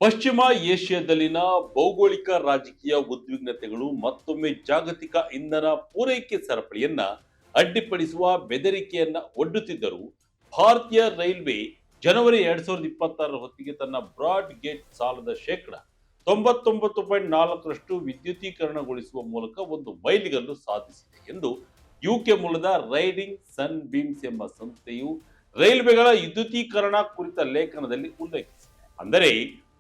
ಪಶ್ಚಿಮ ಏಷ್ಯಾದಲ್ಲಿನ ಭೌಗೋಳಿಕ ರಾಜಕೀಯ ಉದ್ವಿಗ್ನತೆಗಳು ಮತ್ತೊಮ್ಮೆ ಜಾಗತಿಕ ಇಂಧನ ಪೂರೈಕೆ ಸರಪಳಿಯನ್ನ ಅಡ್ಡಿಪಡಿಸುವ ಬೆದರಿಕೆಯನ್ನ ಒಡ್ಡುತ್ತಿದ್ದರೂ ಭಾರತೀಯ ರೈಲ್ವೆ ಜನವರಿ 2026 ಹೊತ್ತಿಗೆ ತನ್ನ ಬ್ರಾಡ್ ಗೇಜ್ ಸಾಲದ ಶೇಕಡ 99.4ರಷ್ಟು ವಿದ್ಯುದೀಕರಣಗೊಳಿಸುವ ಮೂಲಕ ಒಂದು ಮೈಲಿಗಲ್ಲು ಸಾಧಿಸಿದೆ ಎಂದು ಯುಕೆ ಮೂಲದ ರೈಡಿಂಗ್ ಸನ್ ಬೀಮ್ಸ್ ಎಂಬ ಸಂಸ್ಥೆಯು ರೈಲ್ವೆಗಳ ವಿದ್ಯುದೀಕರಣ ಕುರಿತ ಲೇಖನದಲ್ಲಿ ಉಲ್ಲೇಖಿಸಿದೆ. ಅಂದರೆ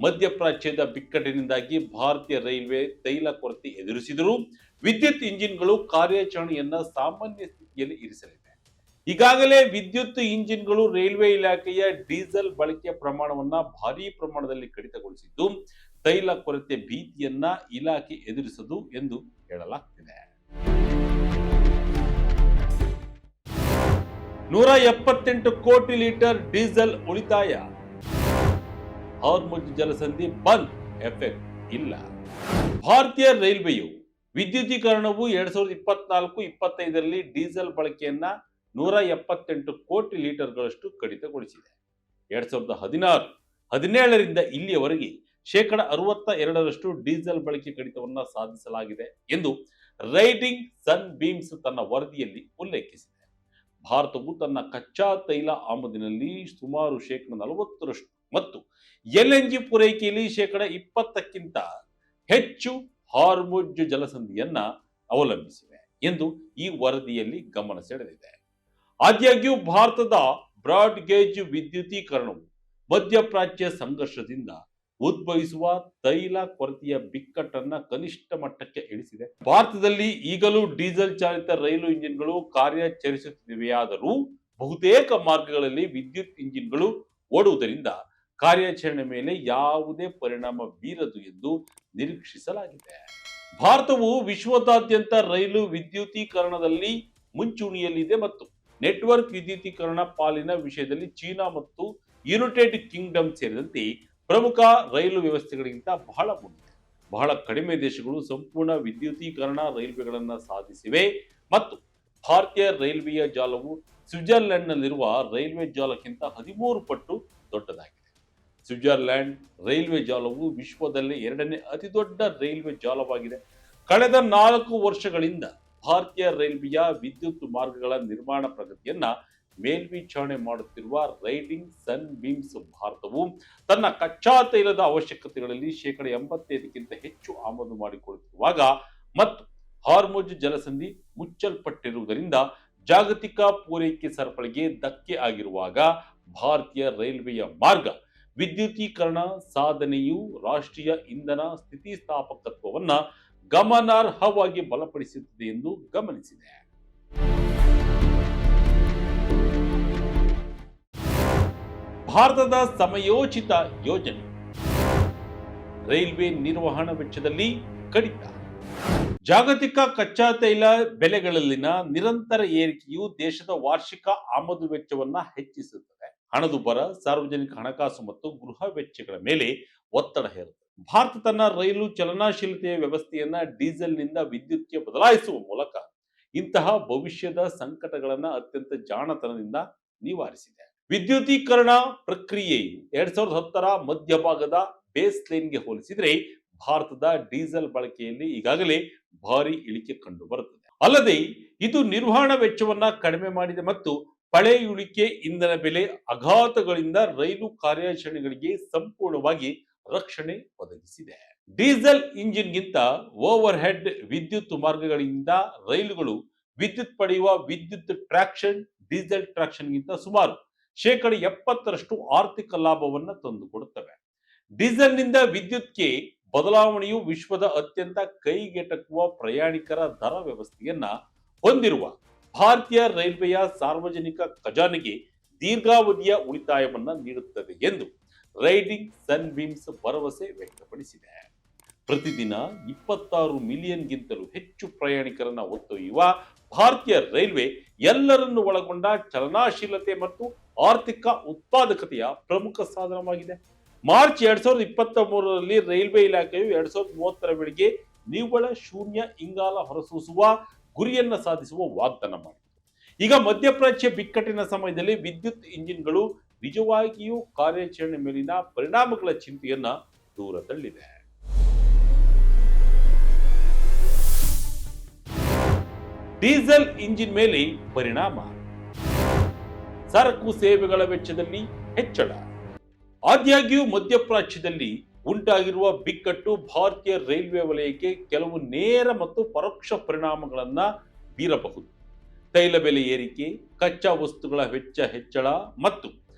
ಮಧ್ಯಪ್ರಾಚ್ಯದ ಬಿಕ್ಕಟ್ಟಿನಿಂದಾಗಿ ಭಾರತೀಯ ರೈಲ್ವೆ ತೈಲ ಕೊರತೆ ಎದುರಿಸಿದರೂ ವಿದ್ಯುತ್ ಇಂಜಿನ್ಗಳು ಕಾರ್ಯಾಚರಣೆಯನ್ನ ಸಾಮಾನ್ಯ ಸ್ಥಿತಿಯಲ್ಲಿ ಇರಿಸಲಿವೆ. ಈಗಾಗಲೇ ವಿದ್ಯುತ್ ಇಂಜಿನ್ಗಳು ರೈಲ್ವೆ ಇಲಾಖೆಯ ಡೀಸೆಲ್ ಬಳಕೆಯ ಪ್ರಮಾಣವನ್ನ ಭಾರೀ ಪ್ರಮಾಣದಲ್ಲಿ ಕಡಿತಗೊಳಿಸಿದ್ದು ತೈಲ ಕೊರತೆ ಭೀತಿಯನ್ನ ಇಲಾಖೆ ಎದುರಿಸದು ಎಂದು ಹೇಳಲಾಗ್ತಿದೆ. 178 ಕೋಟಿ ಲೀಟರ್ ಡೀಸೆಲ್ ಉಳಿತಾಯ. ಹಾರ್ಮುಜ್ ಜಲಸಂಧಿ ಬಂದ್ ಎಫೆಕ್ಟ್ ಇಲ್ಲ. ಭಾರತೀಯ ರೈಲ್ವೆಯು ವಿದ್ಯುದೀಕರಣವು 2024-25ರಲ್ಲಿ ಡೀಸೆಲ್ ಬಳಕೆಯನ್ನ 178 ಕೋಟಿ ಲೀಟರ್ಗಳಷ್ಟು ಕಡಿತಗೊಳಿಸಿದೆ. 2016-17ರಿಂದ ಇಲ್ಲಿಯವರೆಗೆ ಶೇಕಡ 62ರಷ್ಟು ಡೀಸೆಲ್ ಬಳಕೆ ಕಡಿತವನ್ನ ಸಾಧಿಸಲಾಗಿದೆ ಎಂದು ರೈಡಿಂಗ್ ಸನ್ ಬೀಮ್ಸ್ ತನ್ನ ವರದಿಯಲ್ಲಿ ಉಲ್ಲೇಖಿಸಿದೆ. ಭಾರತವು ತನ್ನ ಕಚ್ಚಾ ತೈಲ ಆಮದಿನಲ್ಲಿ ಸುಮಾರು ಶೇಕಡ 40ರಷ್ಟು ಮತ್ತು ಎಲ್ಎನ್ಜಿ ಪೂರೈಕೆಯಲ್ಲಿ ಶೇಕಡ 20ಕ್ಕಿಂತ ಹೆಚ್ಚು ಹಾರ್ಮುಜ್ ಜಲಸಂಧಿಯನ್ನ ಅವಲಂಬಿಸಿವೆ ಎಂದು ಈ ವರದಿಯಲ್ಲಿ ಗಮನ ಸೆಳೆದಿದೆ. ಆದಾಗ್ಯೂ ಭಾರತದ ಬ್ರಾಡ್ ಗೇಜ್ ವಿದ್ಯುದೀಕರಣವು ಮಧ್ಯಪ್ರಾಚ್ಯ ಸಂಘರ್ಷದಿಂದ ಉದ್ಭವಿಸುವ ತೈಲ ಕೊರತೆಯ ಬಿಕ್ಕಟ್ಟನ್ನ ಕನಿಷ್ಠ ಮಟ್ಟಕ್ಕೆ ಇಳಿಸಿದೆ. ಭಾರತದಲ್ಲಿ ಈಗಲೂ ಡೀಸೆಲ್ ಚಾಲಿತ ರೈಲು ಇಂಜಿನ್ಗಳು ಕಾರ್ಯಾಚರಿಸುತ್ತಿವೆಯಾದರೂ ಬಹುತೇಕ ಮಾರ್ಗಗಳಲ್ಲಿ ವಿದ್ಯುತ್ ಇಂಜಿನ್ಗಳು ಓಡುವುದರಿಂದ ಕಾರ್ಯಾಚರಣೆ ಮೇಲೆ ಯಾವುದೇ ಪರಿಣಾಮ ಬೀರದು ಎಂದು ನಿರೀಕ್ಷಿಸಲಾಗಿದೆ. ಭಾರತವು ವಿಶ್ವದಾದ್ಯಂತ ರೈಲು ವಿದ್ಯುದೀಕರಣದಲ್ಲಿ ಮುಂಚೂಣಿಯಲ್ಲಿದೆ ಮತ್ತು ನೆಟ್ವರ್ಕ್ ವಿದ್ಯುದೀಕರಣ ಪಾಲಿನ ವಿಷಯದಲ್ಲಿ ಚೀನಾ ಮತ್ತು ಯುನೈಟೆಡ್ ಕಿಂಗ್ಡಮ್ ಸೇರಿದಂತೆ ಪ್ರಮುಖ ರೈಲು ವ್ಯವಸ್ಥೆಗಳಿಗಿಂತ ಬಹಳ ಮುಂದೆ. ಬಹಳ ಕಡಿಮೆ ದೇಶಗಳು ಸಂಪೂರ್ಣ ವಿದ್ಯುದೀಕರಣ ರೈಲ್ವೆಗಳನ್ನು ಸಾಧಿಸಿವೆ ಮತ್ತು ಭಾರತೀಯ ರೈಲ್ವೆಯ ಜಾಲವು ಸ್ವಿಟ್ಜರ್ಲೆಂಡ್ನಲ್ಲಿರುವ ರೈಲ್ವೆ ಜಾಲಕ್ಕಿಂತ 13 ಪಟ್ಟು ದೊಡ್ಡದಾಗಿದೆ. ಸ್ವಿಟ್ಜರ್ಲೆಂಡ್ ರೈಲ್ವೆ ಜಾಲವು ವಿಶ್ವದಲ್ಲೇ 2ನೇ ಅತಿ ದೊಡ್ಡ ರೈಲ್ವೆ ಜಾಲವಾಗಿದೆ. ಕಳೆದ 4 ವರ್ಷಗಳಿಂದ ಭಾರತೀಯ ರೈಲ್ವೆಯ ವಿದ್ಯುತ್ ಮಾರ್ಗಗಳ ನಿರ್ಮಾಣ ಪ್ರಗತಿಯನ್ನ ಮೇಲ್ವಿಚಾರಣೆ ಮಾಡುತ್ತಿರುವ ರೈಡಿಂಗ್ ಸನ್ ಬೀಮ್ಸ್ ಭಾರತವು ತನ್ನ ಕಚ್ಚಾ ತೈಲದ ಅವಶ್ಯಕತೆಗಳಲ್ಲಿ ಶೇಕಡ 85ಕ್ಕಿಂತ ಹೆಚ್ಚು ಆಮದು ಮಾಡಿಕೊಳ್ಳುತ್ತಿರುವಾಗ ಮತ್ತು ಹಾರ್ಮುಜ್ ಜಲಸಂಧಿ ಮುಚ್ಚಲ್ಪಟ್ಟಿರುವುದರಿಂದ ಜಾಗತಿಕ ಪೂರೈಕೆ ಸರಪಳಿಗೆ ಧಕ್ಕೆ ಆಗಿರುವಾಗ ಭಾರತೀಯ ರೈಲ್ವೆಯ ಮಾರ್ಗ ವಿದ್ಯುದೀಕರಣ ಸಾಧನೆಯು ರಾಷ್ಟ್ರೀಯ ಇಂಧನ ಸ್ಥಿತಿಸ್ಥಾಪಕತ್ವವನ್ನ ಗಮನಾರ್ಹವಾಗಿ ಬಲಪಡಿಸುತ್ತದೆ ಎಂದು ಗಮನಿಸಿದೆ. ಭಾರತದ ಸಮಯೋಚಿತ ಯೋಜನೆ. ರೈಲ್ವೆ ನಿರ್ವಹಣಾ ವೆಚ್ಚದಲ್ಲಿ ಕಡಿತ. ಜಾಗತಿಕ ಕಚ್ಚಾ ತೈಲ ಬೆಲೆಗಳಲ್ಲಿನ ನಿರಂತರ ಏರಿಕೆಯು ದೇಶದ ವಾರ್ಷಿಕ ಆಮದು ವೆಚ್ಚವನ್ನ ಹೆಚ್ಚಿಸುತ್ತದೆ. ಹಣದುಬ್ಬರ ಸಾರ್ವಜನಿಕ ಹಣಕಾಸು ಮತ್ತು ಗೃಹ ವೆಚ್ಚಗಳ ಮೇಲೆ ಒತ್ತಡ ಹೇರುತ್ತದೆ. ಭಾರತ ತನ್ನ ರೈಲು ಚಲನಶೀಲತೆಯ ವ್ಯವಸ್ಥೆಯನ್ನ ಡೀಸೆಲ್ನಿಂದ ವಿದ್ಯುತ್ಗೆ ಬದಲಾಯಿಸುವ ಮೂಲಕ ಇಂತಹ ಭವಿಷ್ಯದ ಸಂಕಟಗಳನ್ನು ಅತ್ಯಂತ ಜಾಣತನದಿಂದ ನಿವಾರಿಸಿದೆ. ವಿದ್ಯುದೀಕರಣ ಪ್ರಕ್ರಿಯೆಯು 2010ರ ಮಧ್ಯಭಾಗದ ಬೇಸ್ ಲೈನ್ಗೆ ಹೋಲಿಸಿದರೆ ಭಾರತದ ಡೀಸೆಲ್ ಬಳಕೆಯಲ್ಲಿ ಈಗಾಗಲೇ ಭಾರಿ ಇಳಿಕೆ ಕಂಡು ಬರುತ್ತದೆ. ಅಲ್ಲದೆ ಇದು ನಿರ್ವಹಣಾ ವೆಚ್ಚವನ್ನ ಕಡಿಮೆ ಮಾಡಿದೆ ಮತ್ತು ಪಳೆಯುಳಿಕೆ ಇಂಧನ ಬೆಲೆ ಅಘಾತಗಳಿಂದ ರೈಲು ಕಾರ್ಯಾಚರಣೆಗಳಿಗೆ ಸಂಪೂರ್ಣವಾಗಿ ರಕ್ಷಣೆ ಒದಗಿಸಿದೆ. ಡೀಸೆಲ್ ಇಂಜಿನ್ಗಿಂತ ಓವರ್ ಹೆಡ್ ವಿದ್ಯುತ್ ಮಾರ್ಗಗಳಿಂದ ರೈಲುಗಳು ವಿದ್ಯುತ್ ಪಡೆಯುವ ವಿದ್ಯುತ್ ಟ್ರಾಕ್ಷನ್ ಡೀಸೆಲ್ ಟ್ರಾಕ್ಷನ್ಗಿಂತ ಸುಮಾರು ಶೇಕಡ 70ರಷ್ಟು ಆರ್ಥಿಕ ಲಾಭವನ್ನು ತಂದುಕೊಡುತ್ತವೆ. ಡೀಸೆಲ್ನಿಂದ ವಿದ್ಯುತ್ಗೆ ಬದಲಾವಣೆಯು ವಿಶ್ವದ ಅತ್ಯಂತ ಕೈಗೆಟಕುವ ಪ್ರಯಾಣಿಕರ ದರ ವ್ಯವಸ್ಥೆಯನ್ನ ಹೊಂದಿರುವ ಭಾರತೀಯ ರೈಲ್ವೆಯ ಸಾರ್ವಜನಿಕ ಖಜಾನೆಗೆ ದೀರ್ಘಾವಧಿಯ ಉಳಿತಾಯವನ್ನ ನೀಡುತ್ತದೆ ಎಂದು ರೈಡಿಂಗ್ ಸನ್ ಬೀಮ್ಸ್ ಭರವಸೆ ವ್ಯಕ್ತಪಡಿಸಿದೆ. ಪ್ರತಿದಿನ 26 ಮಿಲಿಯನ್ಗಿಂತಲೂ ಹೆಚ್ಚು ಪ್ರಯಾಣಿಕರನ್ನ ಹೊತ್ತೊಯ್ಯುವ ಭಾರತೀಯ ರೈಲ್ವೆ ಎಲ್ಲರನ್ನು ಒಳಗೊಂಡ ಚಲನಶೀಲತೆ ಮತ್ತು ಆರ್ಥಿಕ ಉತ್ಪಾದಕತೆಯ ಪ್ರಮುಖ ಸಾಧನವಾಗಿದೆ. ಮಾರ್ಚ್ 2023ರಲ್ಲಿ ರೈಲ್ವೆ ಇಲಾಖೆಯು 2030ರ ವೇಳೆಗೆ ನಿವ್ವಳ ಶೂನ್ಯ ಇಂಗಾಲ ಹೊರಸೂಸುವ ಗುರಿಯನ್ನ ಸಾಧಿಸುವ ವಾಗ್ದಾನ ಮಾಡಿತು. ಈಗ ಮಧ್ಯಪ್ರಾಚ್ಯ ಬಿಕ್ಕಟ್ಟಿನ ಸಮಯದಲ್ಲಿ ವಿದ್ಯುತ್ ಇಂಜಿನ್ಗಳು ನಿಜವಾಗಿಯೂ ಕಾರ್ಯಾಚರಣೆ ಮೇಲಿನ ಪರಿಣಾಮಗಳ ಚಿಂತೆಯನ್ನ ದೂರ ತಳ್ಳಿದೆ. ಡೀಸೆಲ್ ಇಂಜಿನ್ ಮೇಲೆ ಪರಿಣಾಮ, ಸರಕು ಸೇವೆಗಳ ವೆಚ್ಚದಲ್ಲಿ ಹೆಚ್ಚಳ. ಆದಾಗ್ಯೂ ಮಧ್ಯಪ್ರಾಚ್ಯದಲ್ಲಿ ಉಂಟಾಗಿರುವ ಬಿಕ್ಕಟ್ಟು ಭಾರತೀಯ ರೈಲ್ವೆ ವಲಯಕ್ಕೆ ಕೆಲವು ನೇರ ಮತ್ತು ಪರೋಕ್ಷ ಪರಿಣಾಮಗಳನ್ನ ಬೀರಬಹುದು. ತೈಲ ಬೆಲೆ ಏರಿಕೆ, ಕಚ್ಚಾ ವಸ್ತುಗಳ ವೆಚ್ಚ ಹೆಚ್ಚಳ ಮತ್ತು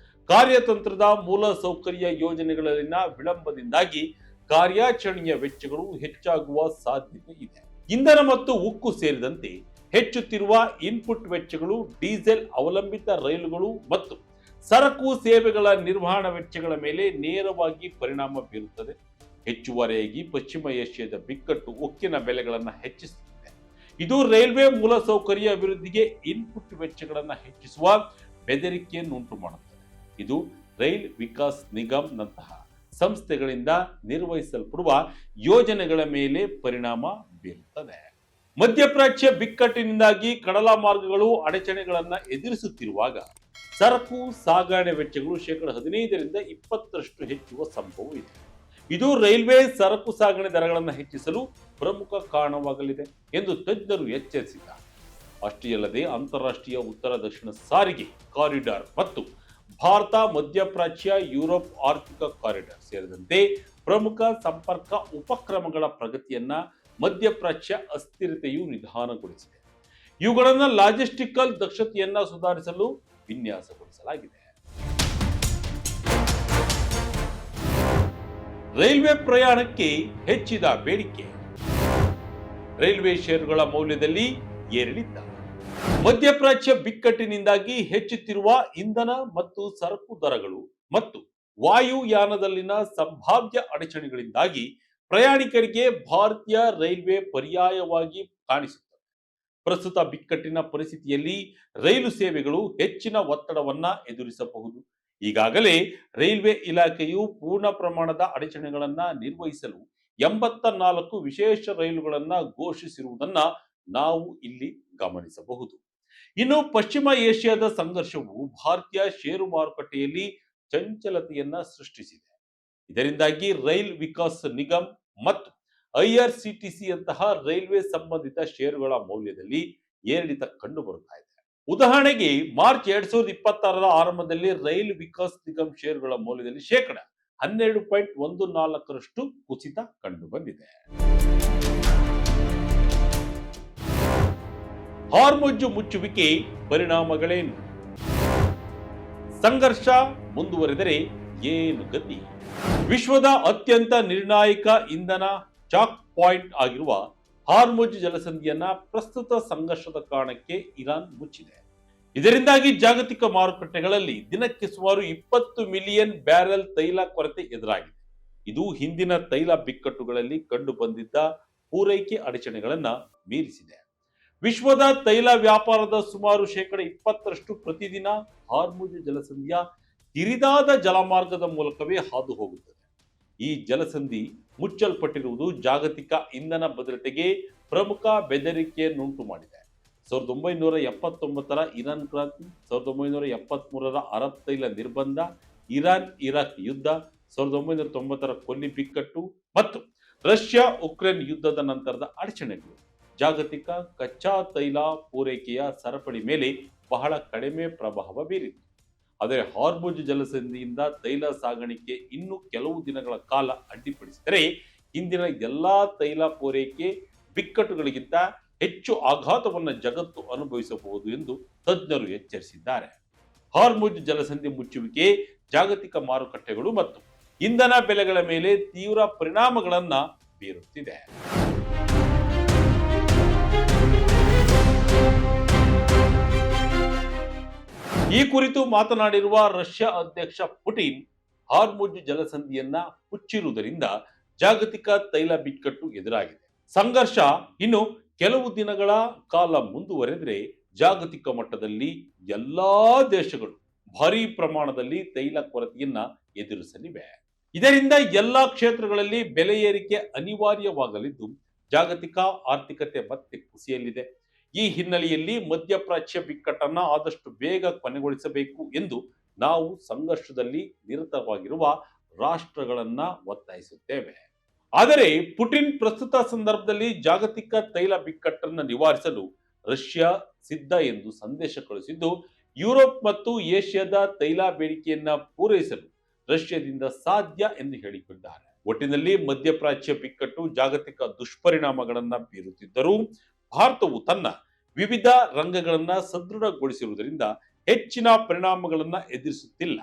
ಕಾರ್ಯತಂತ್ರದ ಮೂಲ ಸೌಕರ್ಯ ಯೋಜನೆಗಳಲ್ಲಿನ ವಿಳಂಬದಿಂದಾಗಿ ಕಾರ್ಯಾಚರಣೆಯ ವೆಚ್ಚಗಳು ಹೆಚ್ಚಾಗುವ ಸಾಧ್ಯತೆ ಇದೆ. ಇಂಧನ ಮತ್ತು ಉಕ್ಕು ಸೇರಿದಂತೆ ಹೆಚ್ಚುತ್ತಿರುವ ಇನ್ಪುಟ್ ವೆಚ್ಚಗಳು ಡೀಸೆಲ್ ಅವಲಂಬಿತ ರೈಲುಗಳು ಮತ್ತು ಸರಕು ಸೇವೆಗಳ ನಿರ್ವಹಣಾ ವೆಚ್ಚಗಳ ಮೇಲೆ ನೇರವಾಗಿ ಪರಿಣಾಮ ಬೀರುತ್ತದೆ. ಹೆಚ್ಚುವರಿಯಾಗಿ ಪಶ್ಚಿಮ ಏಷ್ಯಾದ ಬಿಕ್ಕಟ್ಟು ಉಕ್ಕಿನ ಬೆಲೆಗಳನ್ನು ಹೆಚ್ಚಿಸುತ್ತಿದೆ. ಇದು ರೈಲ್ವೆ ಮೂಲಸೌಕರ್ಯ ಅಭಿವೃದ್ಧಿಗೆ ಇನ್ಪುಟ್ ವೆಚ್ಚಗಳನ್ನು ಹೆಚ್ಚಿಸುವ ಬೆದರಿಕೆಯನ್ನುಂಟು ಮಾಡುತ್ತದೆ. ಇದು ರೈಲ್ ವಿಕಾಸ್ ನಿಗಮ್ ನಂತಹ ಸಂಸ್ಥೆಗಳಿಂದ ನಿರ್ವಹಿಸಲ್ಪಡುವ ಯೋಜನೆಗಳ ಮೇಲೆ ಪರಿಣಾಮ ಬೀರುತ್ತದೆ. ಮಧ್ಯಪ್ರಾಚ್ಯ ಬಿಕ್ಕಟ್ಟಿನಿಂದಾಗಿ ಕಡಲ ಮಾರ್ಗಗಳು ಅಡಚಣೆಗಳನ್ನು ಎದುರಿಸುತ್ತಿರುವಾಗ ಸರಕು ಸಾಗಣೆ ವೆಚ್ಚಗಳು 15% 20% ಹೆಚ್ಚುವ ಸಂಭವವಿದೆ. ಇದು ರೈಲ್ವೆ ಸರಕು ಸಾಗಣೆ ದರಗಳನ್ನು ಹೆಚ್ಚಿಸಲು ಪ್ರಮುಖ ಕಾರಣವಾಗಲಿದೆ ಎಂದು ತಜ್ಞರು ಎಚ್ಚರಿಸಿದ್ದಾರೆ. ಅಷ್ಟೇ ಅಲ್ಲದೆ ಅಂತಾರಾಷ್ಟ್ರೀಯ ಉತ್ತರ ದಕ್ಷಿಣ ಸಾರಿಗೆ ಕಾರಿಡಾರ್ ಮತ್ತು ಭಾರತ ಮಧ್ಯಪ್ರಾಚ್ಯ ಯುರೋಪ್ ಆರ್ಥಿಕ ಕಾರಿಡಾರ್ ಸೇರಿದಂತೆ ಪ್ರಮುಖ ಸಂಪರ್ಕ ಉಪಕ್ರಮಗಳ ಪ್ರಗತಿಯನ್ನ ಮಧ್ಯಪ್ರಾಚ್ಯ ಅಸ್ಥಿರತೆಯು ನಿಧಾನಗೊಳಿಸಿದೆ. ಇವುಗಳನ್ನು ಲಾಜಿಸ್ಟಿಕಲ್ ದಕ್ಷತೆಯನ್ನ ಸುಧಾರಿಸಲು ವಿನ್ಯಾಸಗೊಳಿಸಲಾಗಿದೆ. ರೈಲ್ವೆ ಪ್ರಯಾಣಕ್ಕೆ ಹೆಚ್ಚಿದ ಬೇಡಿಕೆ, ರೈಲ್ವೆ ಷೇರುಗಳ ಮೌಲ್ಯದಲ್ಲಿ ಏರಿಳಿತ. ಮಧ್ಯಪ್ರಾಚ್ಯ ಬಿಕ್ಕಟ್ಟಿನಿಂದಾಗಿ ಹೆಚ್ಚುತ್ತಿರುವ ಇಂಧನ ಮತ್ತು ಸರಕು ದರಗಳು ಮತ್ತು ವಾಯುಯಾನದಲ್ಲಿನ ಸಂಭಾವ್ಯ ಅಡಚಣೆಗಳಿಂದಾಗಿ ಪ್ರಯಾಣಿಕರಿಗೆ ಭಾರತೀಯ ರೈಲ್ವೆ ಪರ್ಯಾಯವಾಗಿ ಕಾಣಿಸುತ್ತದೆ. ಪ್ರಸ್ತುತ ಬಿಕ್ಕಟ್ಟಿನ ಪರಿಸ್ಥಿತಿಯಲ್ಲಿ ರೈಲು ಸೇವೆಗಳು ಹೆಚ್ಚಿನ ಒತ್ತಡವನ್ನ ಎದುರಿಸಬಹುದು. ಈಗಾಗಲೇ ರೈಲ್ವೆ ಇಲಾಖೆಯು ಪೂರ್ಣ ಪ್ರಮಾಣದ ಅಡಚಣೆಗಳನ್ನ ನಿರ್ವಹಿಸಲು 84 ವಿಶೇಷ ರೈಲುಗಳನ್ನ ಘೋಷಿಸಿರುವುದನ್ನ ನಾವು ಇಲ್ಲಿ ಗಮನಿಸಬಹುದು. ಇನ್ನು ಪಶ್ಚಿಮ ಏಷ್ಯಾದ ಸಂಘರ್ಷವು ಭಾರತೀಯ ಷೇರು ಮಾರುಕಟ್ಟೆಯಲ್ಲಿ ಚಂಚಲತೆಯನ್ನ ಸೃಷ್ಟಿಸಿದೆ. ಇದರಿಂದಾಗಿ ರೈಲ್ ವಿಕಾಸ್ ನಿಗಮ್ ಮತ್ತು ಐಆರ್ಸಿಟಿಸಿ ಯಂತಹ ರೈಲ್ವೆ ಸಂಬಂಧಿತ ಷೇರುಗಳ ಮೌಲ್ಯದಲ್ಲಿ ಏರಿಳಿತ ಕಂಡು ಬರುತ್ತಾ ಇದೆ. ಉದಾಹರಣೆಗೆ ಮಾರ್ಚ್ 2026ರ ಆರಂಭದಲ್ಲಿ ರೈಲ್ ವಿಕಾಸ್ ನಿಗಮ್ ಷೇರುಗಳ ಮೌಲ್ಯದಲ್ಲಿ 12.14% ಕುಸಿತ ಕಂಡು ಬಂದಿದೆ. ಹಾರ್ಮುಜ್ ಮುಚ್ಚುವಿಕೆ ಪರಿಣಾಮಗಳೇನು? ಸಂಘರ್ಷ ಮುಂದುವರೆದರೆ ಏನು ಗತಿ? ವಿಶ್ವದ ಅತ್ಯಂತ ನಿರ್ಣಾಯಕ ಇಂಧನ ಚಾಕ್ ಪಾಯಿಂಟ್ ಆಗಿರುವ ಹಾರ್ಮುಜ್ ಜಲಸಂಧಿಯನ್ನ ಪ್ರಸ್ತುತ ಸಂಘರ್ಷದ ಕಾರಣಕ್ಕೆ ಇರಾನ್ ಮುಚ್ಚಿದೆ. ಇದರಿಂದಾಗಿ ಜಾಗತಿಕ ಮಾರುಕಟ್ಟೆಗಳಲ್ಲಿ ದಿನಕ್ಕೆ ಸುಮಾರು 20 ಮಿಲಿಯನ್ ಬ್ಯಾರೆಲ್ ತೈಲ ಕೊರತೆ ಎದುರಾಗಿದೆ. ಇದು ಹಿಂದಿನ ತೈಲ ಬಿಕ್ಕಟ್ಟುಗಳಲ್ಲಿ ಕಂಡು ಬಂದಿದ್ದ ಪೂರೈಕೆ ಅಡಚಣೆಗಳನ್ನ ಮೀರಿಸಿದೆ. ವಿಶ್ವದ ತೈಲ ವ್ಯಾಪಾರದ ಸುಮಾರು 20% ಪ್ರತಿದಿನ ಹಾರ್ಮುಜ್ ಜಲಸಂಧಿಯ ಕಿರಿದಾದ ಜಲಮಾರ್ಗದ ಮೂಲಕವೇ ಹಾದು ಹೋಗುತ್ತದೆ. ಈ ಜಲಸಂಧಿ ಮುಚ್ಚಲ್ಪಟ್ಟಿರುವುದು ಜಾಗತಿಕ ಇಂಧನ ಭದ್ರತೆಗೆ ಪ್ರಮುಖ ಬೆದರಿಕೆಯನ್ನುಂಟು ಮಾಡಿದೆ. 1979ರ ಇರಾನ್ ಕ್ರಾಂತಿ, 1973ರ ಅರಬ್ ತೈಲ ನಿರ್ಬಂಧ, ಇರಾನ್ ಇರಾಕ್ ಯುದ್ಧ, 1990ರ ಕೊಲ್ಲಿ ಬಿಕ್ಕಟ್ಟು ಮತ್ತು ರಷ್ಯಾ ಉಕ್ರೇನ್ ಯುದ್ಧದ ನಂತರದ ಅಡಚಣೆಗಳು ಜಾಗತಿಕ ಕಚ್ಚಾ ತೈಲ ಪೂರೈಕೆಯ ಸರಪಳಿ ಮೇಲೆ ಬಹಳ ಕಡಿಮೆ ಪ್ರಭಾವ ಬೀರಿತು. ಆದರೆ ಹಾರ್ಮುಜ್ ಜಲಸಂಧಿಯಿಂದ ತೈಲ ಸಾಗಾಣಿಕೆ ಇನ್ನು ಕೆಲವು ದಿನಗಳ ಕಾಲ ಅಡ್ಡಿಪಡಿಸಿದರೆ ಇಂದಿನ ಎಲ್ಲಾ ತೈಲ ಪೂರೈಕೆ ಬಿಕ್ಕಟ್ಟುಗಳಿಗಿಂತ ಹೆಚ್ಚು ಆಘಾತವನ್ನು ಜಗತ್ತು ಅನುಭವಿಸಬಹುದು ಎಂದು ತಜ್ಞರು ಎಚ್ಚರಿಸಿದ್ದಾರೆ. ಹಾರ್ಮುಜ್ ಜಲಸಂಧಿ ಮುಚ್ಚುವಿಕೆ ಜಾಗತಿಕ ಮಾರುಕಟ್ಟೆಗಳು ಮತ್ತು ಇಂಧನ ಬೆಲೆಗಳ ಮೇಲೆ ತೀವ್ರ ಪರಿಣಾಮಗಳನ್ನ ಬೀರುತ್ತಿದೆ. ಈ ಕುರಿತು ಮಾತನಾಡಿರುವ ರಷ್ಯಾ ಅಧ್ಯಕ್ಷ ಪುಟಿನ್, ಹಾರ್ಮುಜ್ ಜಲಸಂಧಿಯನ್ನ ಮುಚ್ಚಿರುವುದರಿಂದ ಜಾಗತಿಕ ತೈಲ ಬಿಕ್ಕಟ್ಟು ಎದುರಾಗಿದೆ. ಸಂಘರ್ಷ ಇನ್ನು ಕೆಲವು ದಿನಗಳ ಕಾಲ ಮುಂದುವರೆದರೆ ಜಾಗತಿಕ ಮಟ್ಟದಲ್ಲಿ ಎಲ್ಲಾ ದೇಶಗಳು ಭಾರಿ ಪ್ರಮಾಣದಲ್ಲಿ ತೈಲ ಕೊರತೆಯನ್ನ ಎದುರಿಸಲಿವೆ. ಇದರಿಂದ ಎಲ್ಲಾ ಕ್ಷೇತ್ರಗಳಲ್ಲಿ ಬೆಲೆ ಏರಿಕೆ ಅನಿವಾರ್ಯವಾಗಲಿದ್ದು ಜಾಗತಿಕ ಆರ್ಥಿಕತೆ ಮತ್ತೆ ಕುಸಿಯಲಿದೆ. ಈ ಹಿನ್ನೆಲೆಯಲ್ಲಿ ಮಧ್ಯಪ್ರಾಚ್ಯ ಬಿಕ್ಕಟ್ಟನ್ನ ಆದಷ್ಟು ಬೇಗ ಕೊನೆಗೊಳಿಸಬೇಕು ಎಂದು ನಾವು ಸಂಘರ್ಷದಲ್ಲಿ ನಿರತವಾಗಿರುವ ರಾಷ್ಟ್ರಗಳನ್ನ ಒತ್ತಾಯಿಸುತ್ತೇವೆ. ಆದರೆ ಪುಟಿನ್ ಪ್ರಸ್ತುತ ಸಂದರ್ಭದಲ್ಲಿ ಜಾಗತಿಕ ತೈಲ ಬಿಕ್ಕಟ್ಟನ್ನು ನಿವಾರಿಸಲು ರಷ್ಯಾ ಸಿದ್ಧ ಎಂದು ಸಂದೇಶ ಕಳುಹಿಸಿದ್ದು, ಯುರೋಪ್ ಮತ್ತು ಏಷ್ಯಾದ ತೈಲ ಬೇಡಿಕೆಯನ್ನ ಪೂರೈಸಲು ರಷ್ಯಾದಿಂದ ಸಾಧ್ಯ ಎಂದು ಹೇಳಿಕೊಂಡಿದ್ದಾರೆ. ಒಟ್ಟಿನಲ್ಲಿ ಮಧ್ಯಪ್ರಾಚ್ಯ ಬಿಕ್ಕಟ್ಟು ಜಾಗತಿಕ ದುಷ್ಪರಿಣಾಮಗಳನ್ನ ಬೀರುತ್ತಿದ್ದರೂ ಭಾರತವು ತನ್ನ ವಿವಿಧ ರಂಗಗಳನ್ನ ಸದೃಢಗೊಳಿಸಿರುವುದರಿಂದ ಹೆಚ್ಚಿನ ಪರಿಣಾಮಗಳನ್ನ ಎದುರಿಸುತ್ತಿಲ್ಲ.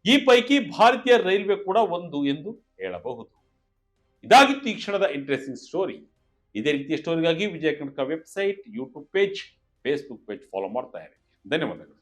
ಈ ಪೈಕಿ ಭಾರತೀಯ ರೈಲ್ವೆ ಕೂಡ ಒಂದು ಎಂದು ಹೇಳಬಹುದು. ಇದಾಗಿತ್ತು ಈ ಕ್ಷಣದ ಇಂಟ್ರೆಸ್ಟಿಂಗ್ ಸ್ಟೋರಿ. ಇದೇ ರೀತಿಯ ಸ್ಟೋರಿಗಾಗಿ Vijaya Karnataka website, YouTube page, Facebook page follow ಮಾಡ್ತಾ ಇರಿ. ಧನ್ಯವಾದಗಳು.